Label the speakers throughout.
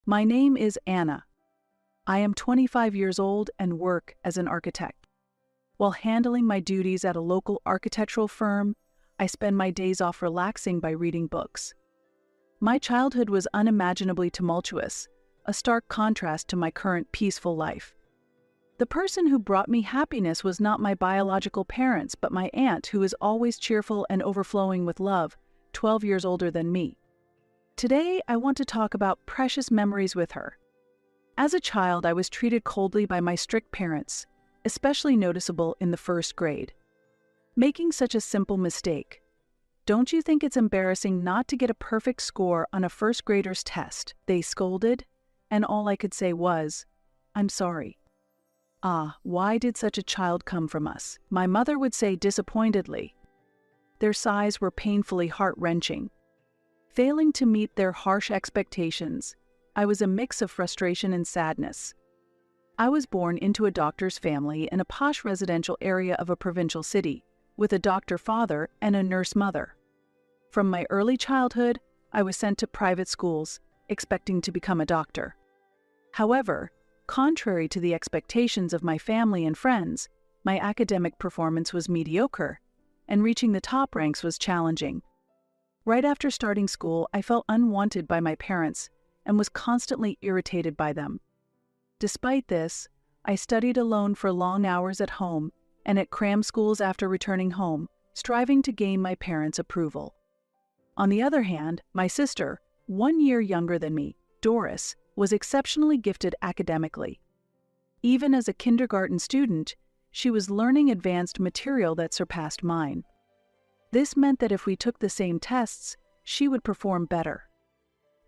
Speaker 1: My name is Anna. I am 25 years old and work as an architect. While handling my duties at a local architectural firm, I spend my days off relaxing by reading books. My childhood was unimaginably tumultuous, a stark contrast to my current peaceful life. The person who brought me happiness was not my biological parents, but my aunt, who is always cheerful and overflowing with love, 12 years older than me. Today, I want to talk about precious memories with her. As a child, I was treated coldly by my strict parents, especially noticeable in the first grade. Making such a simple mistake. Don't you think it's embarrassing not to get a perfect score on a first grader's test? They scolded, and all I could say was, "I'm sorry." Why did such a child come from us? My mother would say disappointedly. Their sighs were painfully heart-wrenching. Failing to meet their harsh expectations, I was a mix of frustration and sadness. I was born into a doctor's family in a posh residential area of a provincial city, with a doctor father and a nurse mother. From my early childhood, I was sent to private schools, expecting to become a doctor. However, contrary to the expectations of my family and friends, my academic performance was mediocre, and reaching the top ranks was challenging. Right after starting school, I felt unwanted by my parents and was constantly irritated by them. Despite this, I studied alone for long hours at home and at cram schools after returning home, striving to gain my parents' approval. On the other hand, my sister, 1 year younger than me, Doris, was exceptionally gifted academically. Even as a kindergarten student, she was learning advanced material that surpassed mine. This meant that if we took the same tests, she would perform better.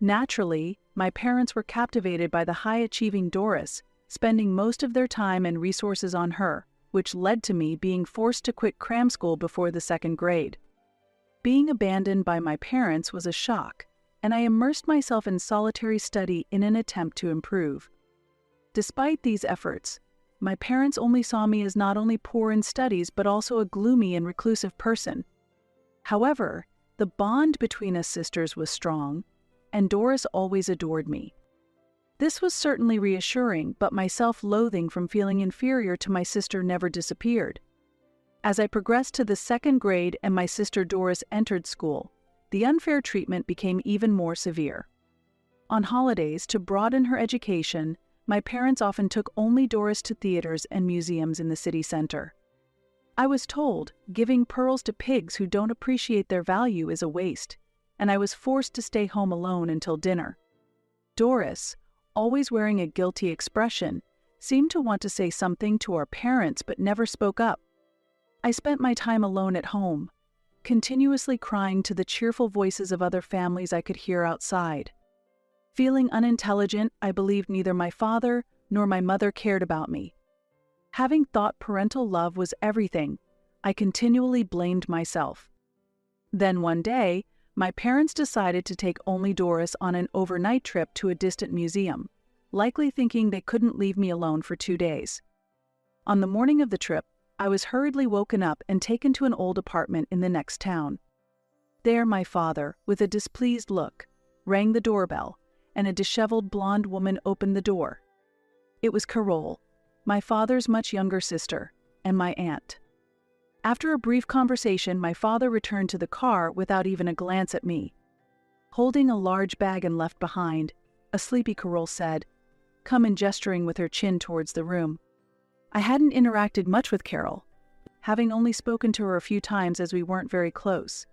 Speaker 1: Naturally, my parents were captivated by the high-achieving Doris, spending most of their time and resources on her, which led to me being forced to quit cram school before the second grade. Being abandoned by my parents was a shock, and I immersed myself in solitary study in an attempt to improve. Despite these efforts, my parents only saw me as not only poor in studies but also a gloomy and reclusive person. However, the bond between us sisters was strong, and Doris always adored me. This was certainly reassuring, but my self-loathing from feeling inferior to my sister never disappeared. As I progressed to the second grade and my sister Doris entered school, the unfair treatment became even more severe. On holidays, to broaden her education, my parents often took only Doris to theaters and museums in the city center. I was told, giving pearls to pigs who don't appreciate their value is a waste, and I was forced to stay home alone until dinner. Doris, always wearing a guilty expression, seemed to want to say something to our parents but never spoke up. I spent my time alone at home, continuously crying to the cheerful voices of other families I could hear outside. Feeling unintelligent, I believed neither my father nor my mother cared about me. Having thought parental love was everything, I continually blamed myself. Then one day, my parents decided to take only Doris on an overnight trip to a distant museum, likely thinking they couldn't leave me alone for 2 days. On the morning of the trip, I was hurriedly woken up and taken to an old apartment in the next town. There my father, with a displeased look, rang the doorbell, and a disheveled blonde woman opened the door. It was Carole, my father's much younger sister, and my aunt. After a brief conversation, my father returned to the car without even a glance at me. Holding a large bag and left behind, a sleepy Carole said, "Come," and gesturing with her chin towards the room. I hadn't interacted much with Carole, having only spoken to her a few times as we weren't very close.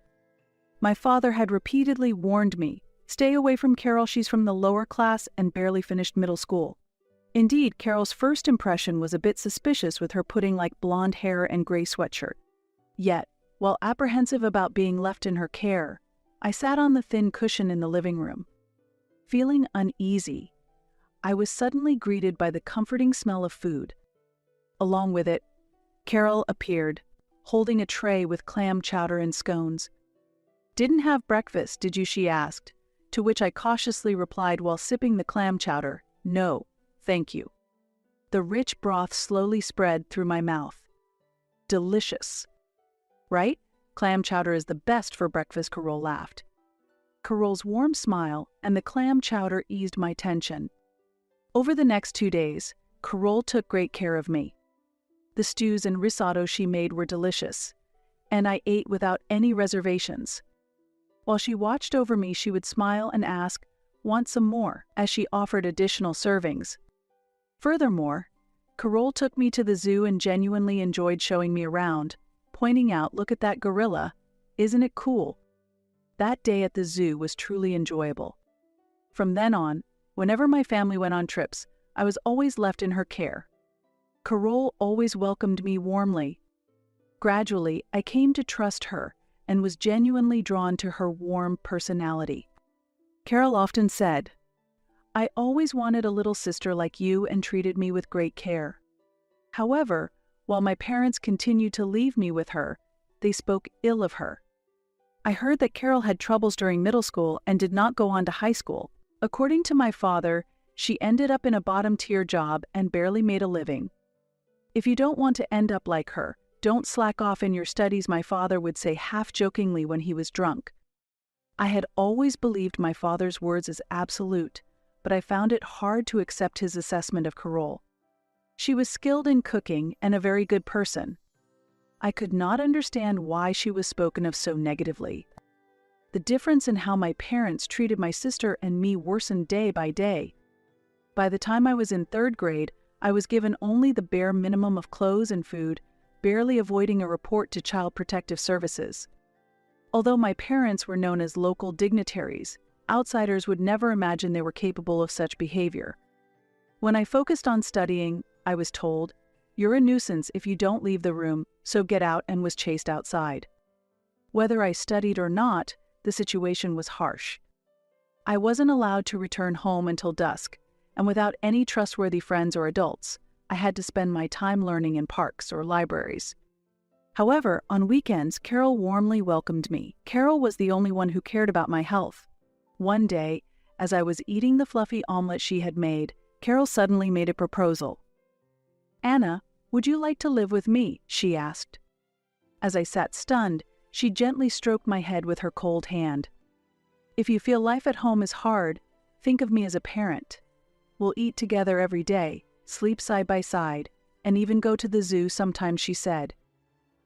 Speaker 1: My father had repeatedly warned me, "Stay away from Carole, she's from the lower class and barely finished middle school." Indeed, Carole's first impression was a bit suspicious with her pudding-like blonde hair and gray sweatshirt. Yet, while apprehensive about being left in her care, I sat on the thin cushion in the living room. Feeling uneasy, I was suddenly greeted by the comforting smell of food. Along with it, Carole appeared, holding a tray with clam chowder and scones. "Didn't have breakfast, did you?" she asked, to which I cautiously replied while sipping the clam chowder, "No, thank you." The rich broth slowly spread through my mouth. Delicious. Right? Clam chowder is the best for breakfast, Carole laughed. Carol's warm smile and the clam chowder eased my tension. Over the next 2 days, Carol took great care of me. The stews and risotto she made were delicious, and I ate without any reservations. While she watched over me, she would smile and ask, "Want some more?" as she offered additional servings. Furthermore, Carol took me to the zoo and genuinely enjoyed showing me around, pointing out, "Look at that gorilla. Isn't it cool?" That day at the zoo was truly enjoyable. From then on, whenever my family went on trips, I was always left in her care. Carol always welcomed me warmly. Gradually, I came to trust her and was genuinely drawn to her warm personality. Carol often said, "I always wanted a little sister like you," and treated me with great care. However, while my parents continued to leave me with her, they spoke ill of her. I heard that Carol had troubles during middle school and did not go on to high school. According to my father, she ended up in a bottom-tier job and barely made a living. "If you don't want to end up like her, don't slack off in your studies," my father would say half-jokingly when he was drunk. I had always believed my father's words as absolute, but I found it hard to accept his assessment of Carol. She was skilled in cooking and a very good person. I could not understand why she was spoken of so negatively. The difference in how my parents treated my sister and me worsened day by day. By the time I was in 3rd grade, I was given only the bare minimum of clothes and food, barely avoiding a report to Child Protective Services. Although my parents were known as local dignitaries, outsiders would never imagine they were capable of such behavior. When I focused on studying, I was told, "You're a nuisance if you don't leave the room, so get out," and was chased outside. Whether I studied or not, the situation was harsh. I wasn't allowed to return home until dusk, and without any trustworthy friends or adults, I had to spend my time learning in parks or libraries. However, on weekends, Carol warmly welcomed me. Carol was the only one who cared about my health. One day, as I was eating the fluffy omelet she had made, Carol suddenly made a proposal. "Anna, would you like to live with me?" she asked. As I sat stunned, she gently stroked my head with her cold hand. "If you feel life at home is hard, think of me as a parent. We'll eat together every day, sleep side by side, and even go to the zoo sometimes," she said.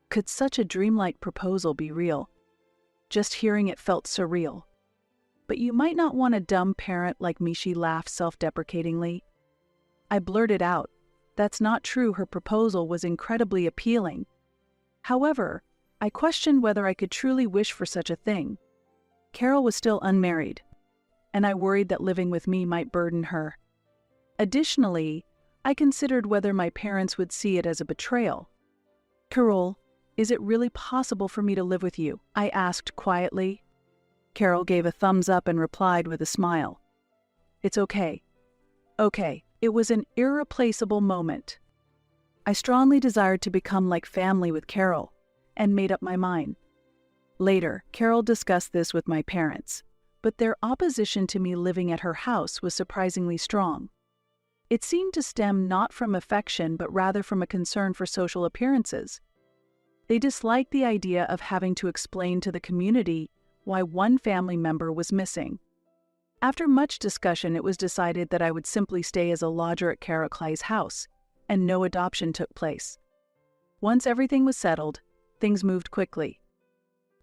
Speaker 1: Could such a dreamlike proposal be real? Just hearing it felt surreal. "But you might not want a dumb parent like me," she laughed self-deprecatingly. I blurted out, "That's not true." Her proposal was incredibly appealing. However, I questioned whether I could truly wish for such a thing. Carol was still unmarried, and I worried that living with me might burden her. Additionally, I considered whether my parents would see it as a betrayal. "Carol, is it really possible for me to live with you?" I asked quietly. Carol gave a thumbs up and replied with a smile. "It's okay. Okay." It was an irreplaceable moment. I strongly desired to become like family with Carol, and made up my mind. Later, Carol discussed this with my parents, but their opposition to me living at her house was surprisingly strong. It seemed to stem not from affection but rather from a concern for social appearances. They disliked the idea of having to explain to the community why one family member was missing. After much discussion, it was decided that I would simply stay as a lodger at Carol Clay's house, and no adoption took place. Once everything was settled, things moved quickly.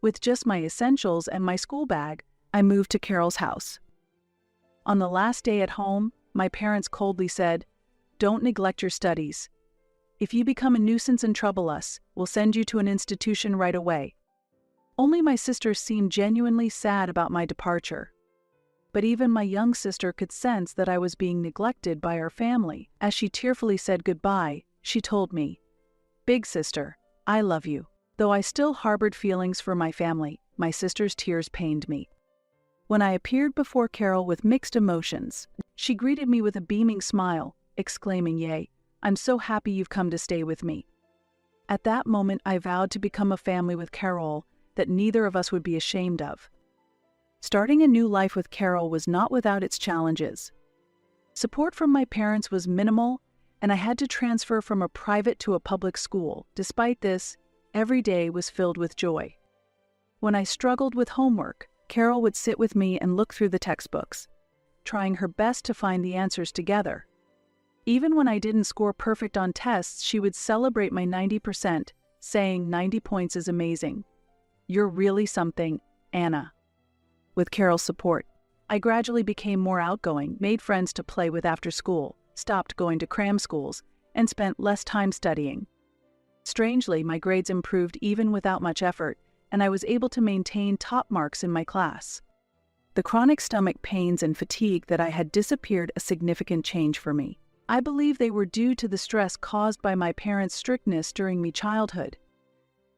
Speaker 1: With just my essentials and my school bag, I moved to Carol's house. On the last day at home, my parents coldly said, "Don't neglect your studies. If you become a nuisance and trouble us, we'll send you to an institution right away." Only my sister seemed genuinely sad about my departure. But even my young sister could sense that I was being neglected by our family. As she tearfully said goodbye, she told me, "Big sister, I love you." Though I still harbored feelings for my family, my sister's tears pained me. When I appeared before Carol with mixed emotions, she greeted me with a beaming smile, exclaiming, "Yay, I'm so happy you've come to stay with me." At that moment, I vowed to become a family with Carol that neither of us would be ashamed of. Starting a new life with Carol was not without its challenges. Support from my parents was minimal, and I had to transfer from a private to a public school. Despite this, every day was filled with joy. When I struggled with homework, Carol would sit with me and look through the textbooks, trying her best to find the answers together. Even when I didn't score perfect on tests, she would celebrate my 90%, saying 90 points is amazing. You're really something, Anna. With Carol's support, I gradually became more outgoing, made friends to play with after school, stopped going to cram schools, and spent less time studying. Strangely, my grades improved even without much effort, and I was able to maintain top marks in my class. The chronic stomach pains and fatigue that I had disappeared a significant change for me. I believe they were due to the stress caused by my parents' strictness during my childhood.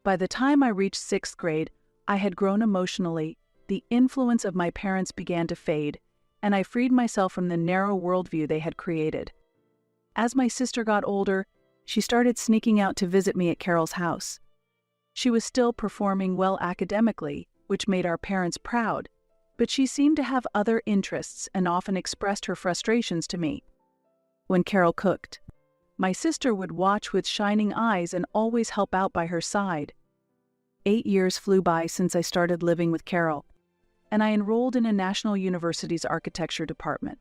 Speaker 1: By the time I reached 6th grade, I had grown emotionally, the influence of my parents began to fade, and I freed myself from the narrow worldview they had created. As my sister got older, she started sneaking out to visit me at Carol's house. She was still performing well academically, which made our parents proud, but she seemed to have other interests and often expressed her frustrations to me. When Carol cooked, my sister would watch with shining eyes and always help out by her side. 8 years flew by since I started living with Carol, and I enrolled in a national university's architecture department.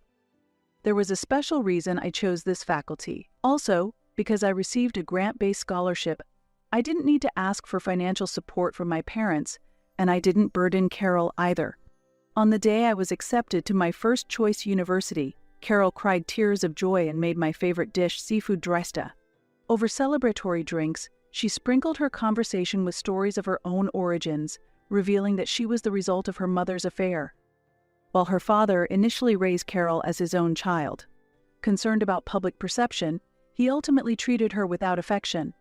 Speaker 1: There was a special reason I chose this faculty. Also, because I received a grant-based scholarship, I didn't need to ask for financial support from my parents, and I didn't burden Carol either. On the day I was accepted to my first choice university, Carol cried tears of joy and made my favorite dish, seafood dresta. Over celebratory drinks, she sprinkled her conversation with stories of her own origins, revealing that she was the result of her mother's affair. While her father initially raised Carol as his own child, concerned about public perception, he ultimately treated her without affection.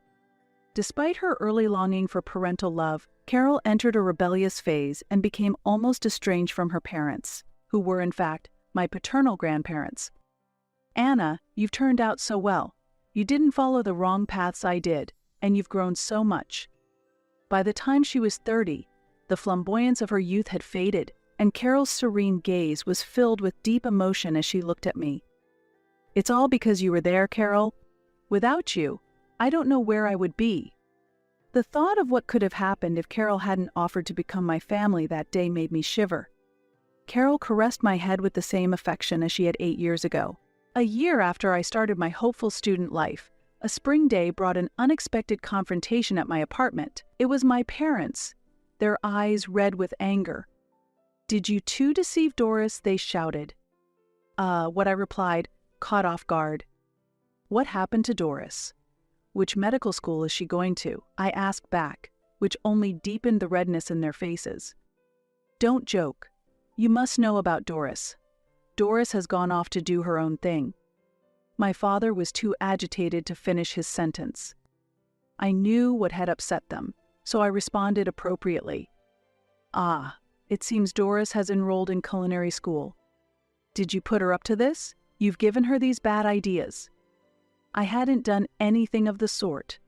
Speaker 1: Despite her early longing for parental love, Carol entered a rebellious phase and became almost estranged from her parents, who were, in fact, my paternal grandparents. Anna, you've turned out so well. You didn't follow the wrong paths I did, and you've grown so much. By the time she was 30, the flamboyance of her youth had faded, and Carol's serene gaze was filled with deep emotion as she looked at me. It's all because you were there, Carol. Without you, I don't know where I would be. The thought of what could have happened if Carol hadn't offered to become my family that day made me shiver. Carol caressed my head with the same affection as she had 8 years ago. A year after I started my hopeful student life, a spring day brought an unexpected confrontation at my apartment. It was my parents, their eyes red with anger. "Did you too deceive Doris?" they shouted. What I replied, caught off guard. "What happened to Doris? Which medical school is she going to?" I asked back, which only deepened the redness in their faces. "Don't joke. You must know about Doris. Doris has gone off to do her own thing." My father was too agitated to finish his sentence. I knew what had upset them, so I responded appropriately. It seems Doris has enrolled in culinary school. Did you put her up to this? You've given her these bad ideas." I hadn't done anything of the sort.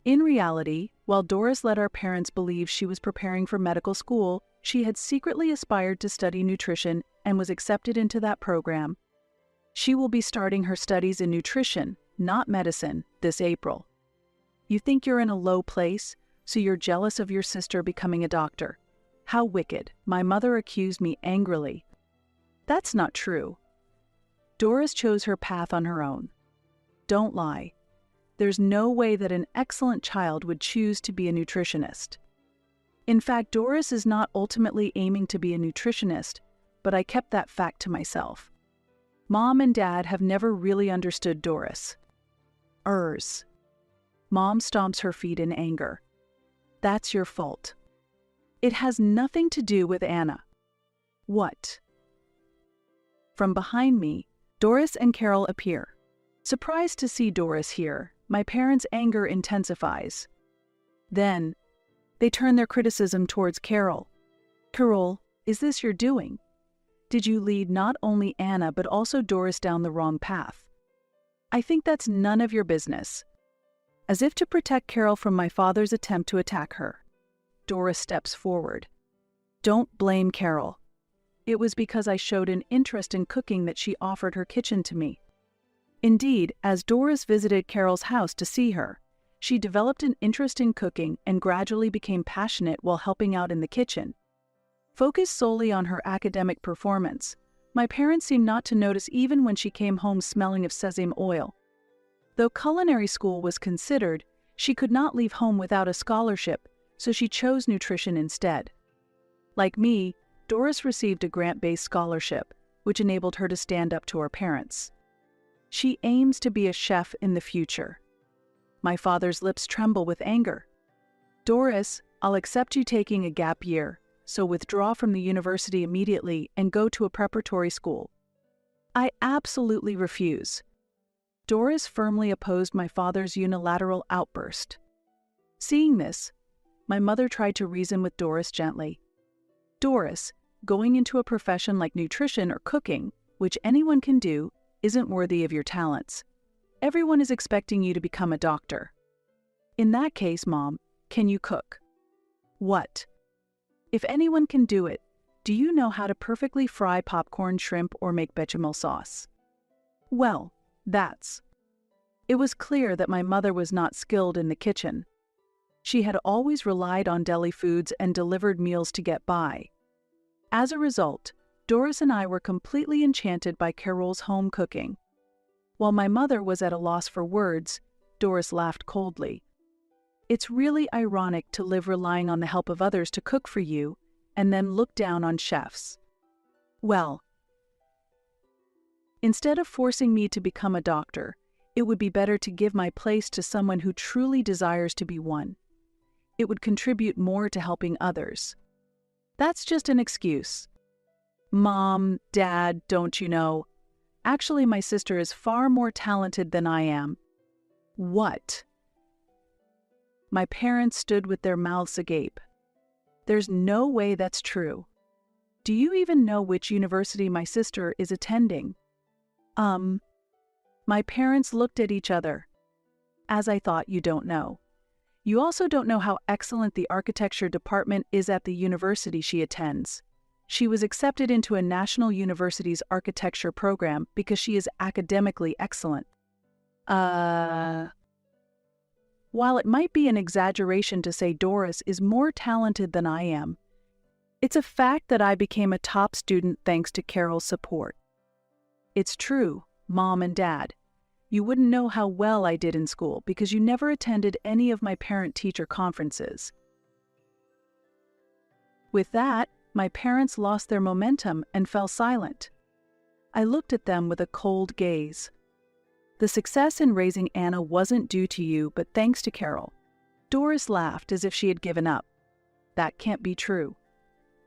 Speaker 1: In reality, while Doris let our parents believe she was preparing for medical school, she had secretly aspired to study nutrition and was accepted into that program. She will be starting her studies in nutrition, not medicine, this April. You think you're in a low place, so you're jealous of your sister becoming a doctor. How wicked, my mother accused me angrily. That's not true. Doris chose her path on her own. Don't lie. There's no way that an excellent child would choose to be a nutritionist. In fact, Doris is not ultimately aiming to be a nutritionist, but I kept that fact to myself. Mom and Dad have never really understood Doris. Mom stomps her feet in anger. That's your fault. It has nothing to do with Anna. What? From behind me, Doris and Carol appear. Surprised to see Doris here, my parents' anger intensifies. Then, they turn their criticism towards Carol. "Carol, is this your doing? Did you lead not only Anna but also Doris down the wrong path? I think that's none of your business." As if to protect Carol from my father's attempt to attack her, Doris steps forward. "Don't blame Carol. It was because I showed an interest in cooking that she offered her kitchen to me." Indeed, as Doris visited Carol's house to see her, she developed an interest in cooking and gradually became passionate while helping out in the kitchen. Focused solely on her academic performance, my parents seemed not to notice even when she came home smelling of sesame oil. Though culinary school was considered, she could not leave home without a scholarship, so she chose nutrition instead. Like me, Doris received a grant-based scholarship, which enabled her to stand up to her parents. She aims to be a chef in the future. My father's lips tremble with anger. Doris, I'll accept you taking a gap year, so withdraw from the university immediately and go to a preparatory school. I absolutely refuse. Doris firmly opposed my father's unilateral outburst. Seeing this, my mother tried to reason with Doris gently. Doris, going into a profession like nutrition or cooking, which anyone can do, isn't worthy of your talents. Everyone is expecting you to become a doctor. In that case, Mom, can you cook? What? If anyone can do it, do you know how to perfectly fry popcorn, shrimp, or make bechamel sauce? Well, It was clear that my mother was not skilled in the kitchen. She had always relied on deli foods and delivered meals to get by. As a result, Doris and I were completely enchanted by Carol's home cooking. While my mother was at a loss for words, Doris laughed coldly. It's really ironic to live relying on the help of others to cook for you, and then look down on chefs. Well, instead of forcing me to become a doctor, it would be better to give my place to someone who truly desires to be one. It would contribute more to helping others. That's just an excuse. Mom, Dad, don't you know? Actually, my sister is far more talented than I am. What? My parents stood with their mouths agape. There's no way that's true. Do you even know which university my sister is attending? My parents looked at each other. As I thought, you don't know. You also don't know how excellent the architecture department is at the university she attends. She was accepted into a national university's architecture program because she is academically excellent. While it might be an exaggeration to say Doris is more talented than I am, it's a fact that I became a top student thanks to Carol's support. It's true, Mom and Dad. You wouldn't know how well I did in school because you never attended any of my parent-teacher conferences. With that, my parents lost their momentum and fell silent. I looked at them with a cold gaze. The success in raising Anna wasn't due to you, but thanks to Carol. Doris laughed as if she had given up. That can't be true.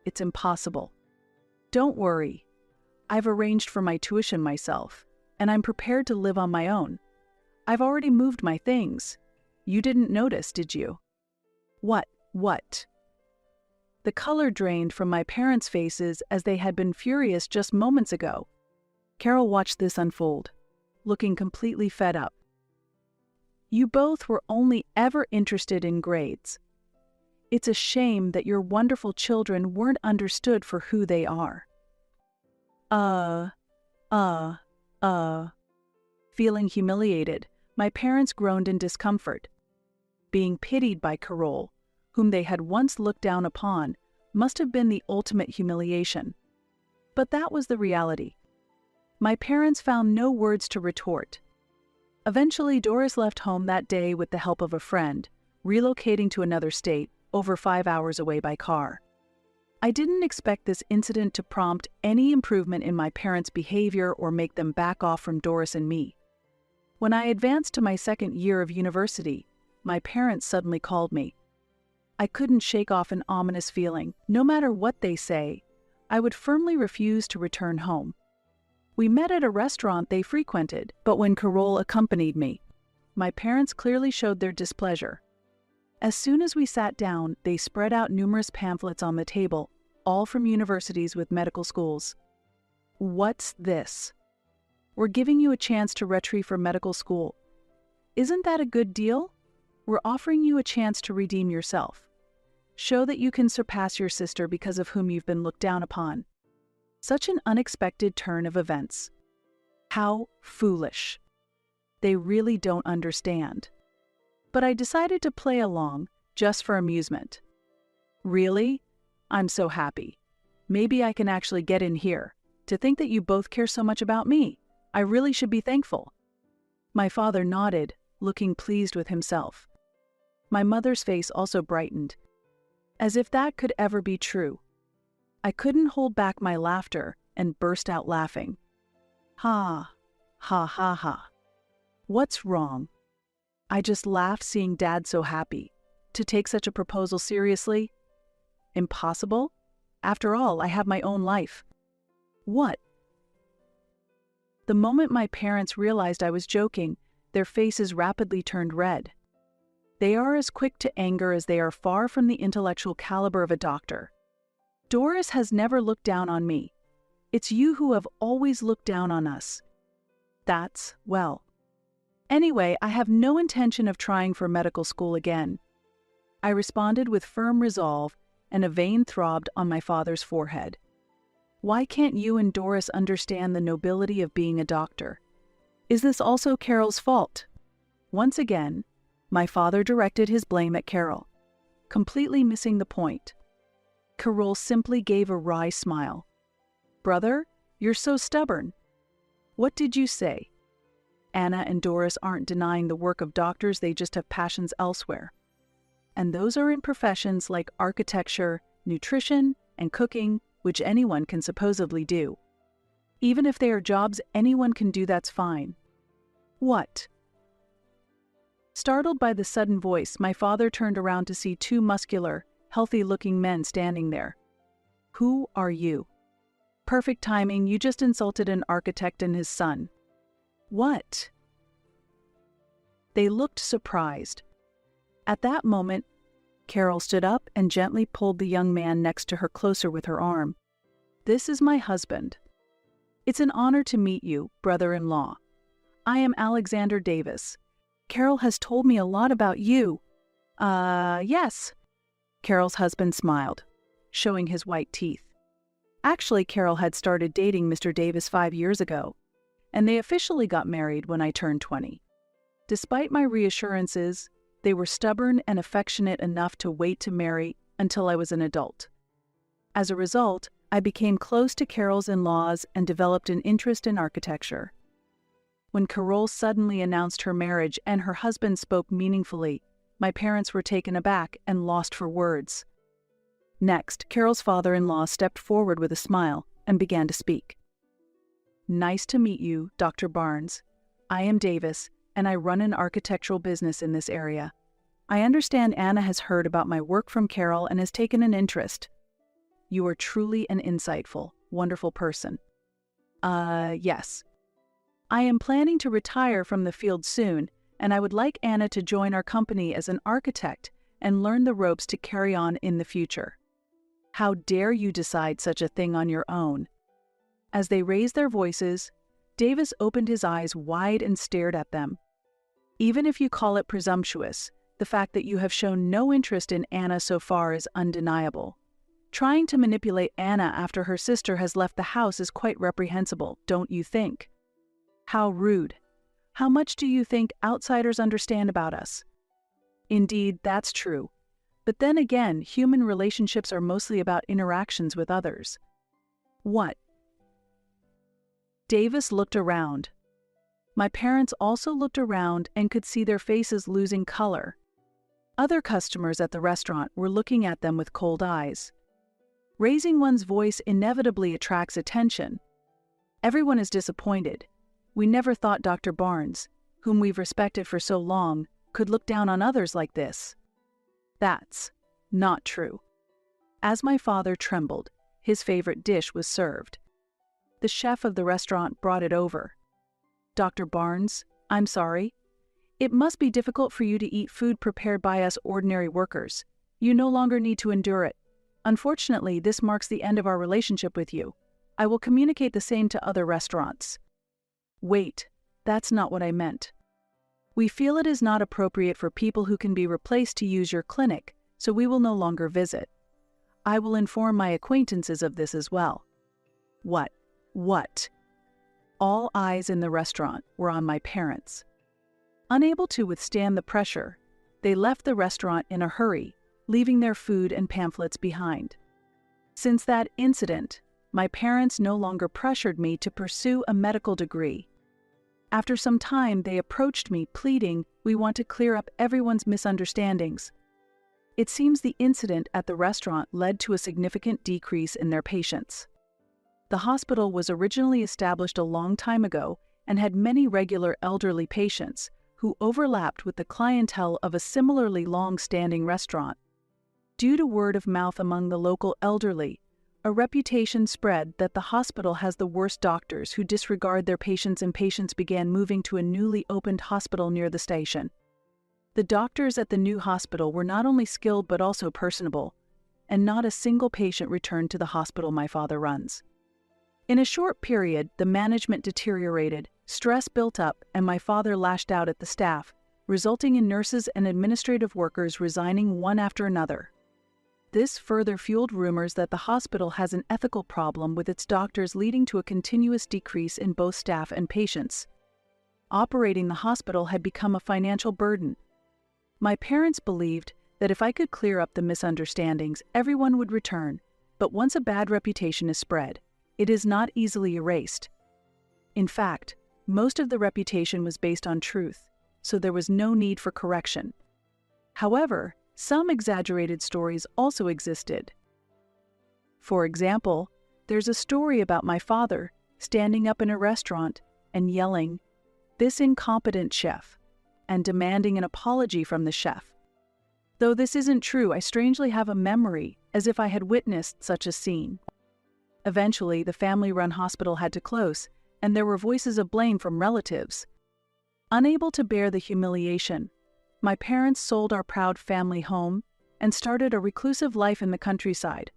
Speaker 1: It's impossible. Don't worry. I've arranged for my tuition myself, and I'm prepared to live on my own. I've already moved my things. You didn't notice, did you? What? The color drained from my parents' faces as they had been furious just moments ago. Carol watched this unfold, looking completely fed up. You both were only ever interested in grades. It's a shame that your wonderful children weren't understood for who they are. Feeling humiliated, my parents groaned in discomfort. Being pitied by Carol, whom they had once looked down upon, must have been the ultimate humiliation. But that was the reality. My parents found no words to retort. Eventually, Doris left home that day with the help of a friend, relocating to another state, over 5 hours away by car. I didn't expect this incident to prompt any improvement in my parents' behavior or make them back off from Doris and me. When I advanced to my second year of university, my parents suddenly called me. I couldn't shake off an ominous feeling. No matter what they say, I would firmly refuse to return home. We met at a restaurant they frequented, but when Carol accompanied me, my parents clearly showed their displeasure. As soon as we sat down, they spread out numerous pamphlets on the table, all from universities with medical schools. What's this? We're giving you a chance to retrieve for medical school. Isn't that a good deal? We're offering you a chance to redeem yourself. Show that you can surpass your sister because of whom you've been looked down upon. Such an unexpected turn of events. How foolish. They really don't understand. But I decided to play along, just for amusement. Really? I'm so happy. Maybe I can actually get in here. To think that you both care so much about me. I really should be thankful." My father nodded, looking pleased with himself. My mother's face also brightened. As if that could ever be true. I couldn't hold back my laughter and burst out laughing. Ha, ha, ha, ha. What's wrong? I just laughed seeing Dad so happy. To take such a proposal seriously? Impossible? After all, I have my own life. What? The moment my parents realized I was joking, their faces rapidly turned red. They are as quick to anger as they are far from the intellectual caliber of a doctor. Doris has never looked down on me. It's you who have always looked down on us. That's, well. Anyway, I have no intention of trying for medical school again. I responded with firm resolve, and a vein throbbed on my father's forehead. Why can't you and Doris understand the nobility of being a doctor? Is this also Carol's fault? Once again, my father directed his blame at Carol, completely missing the point. Carol simply gave a wry smile. "Brother, you're so stubborn. What did you say? Anna and Doris aren't denying the work of doctors, they just have passions elsewhere. And those are in professions like architecture, nutrition, and cooking, which anyone can supposedly do. Even if they are jobs anyone can do, that's fine. What?" Startled by the sudden voice, my father turned around to see two muscular, healthy-looking men standing there. "Who are you?" "Perfect timing, you just insulted an architect and his son." "What?" They looked surprised. At that moment, Carol stood up and gently pulled the young man next to her closer with her arm. "This is my husband. It's an honor to meet you, brother-in-law. I am Alexander Davis. Carol has told me a lot about you." Yes." Carol's husband smiled, showing his white teeth. Actually, Carol had started dating Mr. Davis 5 years ago, and they officially got married when I turned 20. Despite my reassurances, they were stubborn and affectionate enough to wait to marry until I was an adult. As a result, I became close to Carol's in-laws and developed an interest in architecture. When Carol suddenly announced her marriage and her husband spoke meaningfully, my parents were taken aback and lost for words. Next, Carol's father-in-law stepped forward with a smile and began to speak. "Nice to meet you, Dr. Barnes. I am Davis, and I run an architectural business in this area. I understand Anna has heard about my work from Carol and has taken an interest. You are truly an insightful, wonderful person." Yes. "I am planning to retire from the field soon, and I would like Anna to join our company as an architect and learn the ropes to carry on in the future." "How dare you decide such a thing on your own?" As they raised their voices, Davis opened his eyes wide and stared at them. "Even if you call it presumptuous, the fact that you have shown no interest in Anna so far is undeniable. Trying to manipulate Anna after her sister has left the house is quite reprehensible, don't you think? How rude. How much do you think outsiders understand about us?" "Indeed, that's true. But then again, human relationships are mostly about interactions with others." "What?" Davis looked around. My parents also looked around and could see their faces losing color. Other customers at the restaurant were looking at them with cold eyes. Raising one's voice inevitably attracts attention. Everyone is disappointed. We never thought Dr. Barnes, whom we've respected for so long, could look down on others like this. That's not true. As my father trembled, his favorite dish was served. The chef of the restaurant brought it over. "Dr. Barnes, I'm sorry. It must be difficult for you to eat food prepared by us ordinary workers. You no longer need to endure it. Unfortunately, this marks the end of our relationship with you. I will communicate the same to other restaurants." "Wait, that's not what I meant. We feel it is not appropriate for people who can be replaced to use your clinic, so we will no longer visit. I will inform my acquaintances of this as well." What? All eyes in the restaurant were on my parents. Unable to withstand the pressure, they left the restaurant in a hurry, leaving their food and pamphlets behind. Since that incident, my parents no longer pressured me to pursue a medical degree. After some time, they approached me pleading, "We want to clear up everyone's misunderstandings." It seems the incident at the restaurant led to a significant decrease in their patients. The hospital was originally established a long time ago and had many regular elderly patients who overlapped with the clientele of a similarly long-standing restaurant. Due to word of mouth among the local elderly, a reputation spread that the hospital has the worst doctors who disregard their patients, and patients began moving to a newly opened hospital near the station. The doctors at the new hospital were not only skilled but also personable, and not a single patient returned to the hospital my father runs. In a short period, the management deteriorated, stress built up, and my father lashed out at the staff, resulting in nurses and administrative workers resigning one after another. This further fueled rumors that the hospital has an ethical problem with its doctors, leading to a continuous decrease in both staff and patients. Operating the hospital had become a financial burden. My parents believed that if I could clear up the misunderstandings, everyone would return, but once a bad reputation is spread, it is not easily erased. In fact, most of the reputation was based on truth, so there was no need for correction. However, some exaggerated stories also existed. For example, there's a story about my father standing up in a restaurant and yelling, "This incompetent chef," and demanding an apology from the chef. Though this isn't true, I strangely have a memory as if I had witnessed such a scene. Eventually, the family-run hospital had to close, and there were voices of blame from relatives. Unable to bear the humiliation, my parents sold our proud family home and started a reclusive life in the countryside.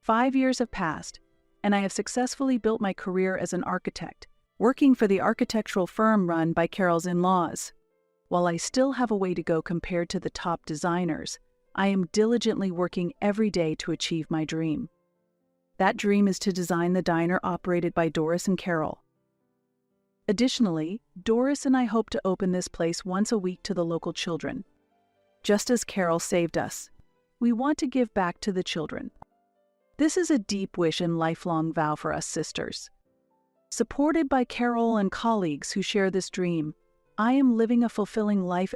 Speaker 1: 5 years have passed, and I have successfully built my career as an architect, working for the architectural firm run by Carol's in-laws. While I still have a way to go compared to the top designers, I am diligently working every day to achieve my dream. That dream is to design the diner operated by Doris and Carol. Additionally, Doris and I hope to open this place once a week to the local children. Just as Carol saved us, we want to give back to the children. This is a deep wish and lifelong vow for us sisters. Supported by Carol and colleagues who share this dream, I am living a fulfilling life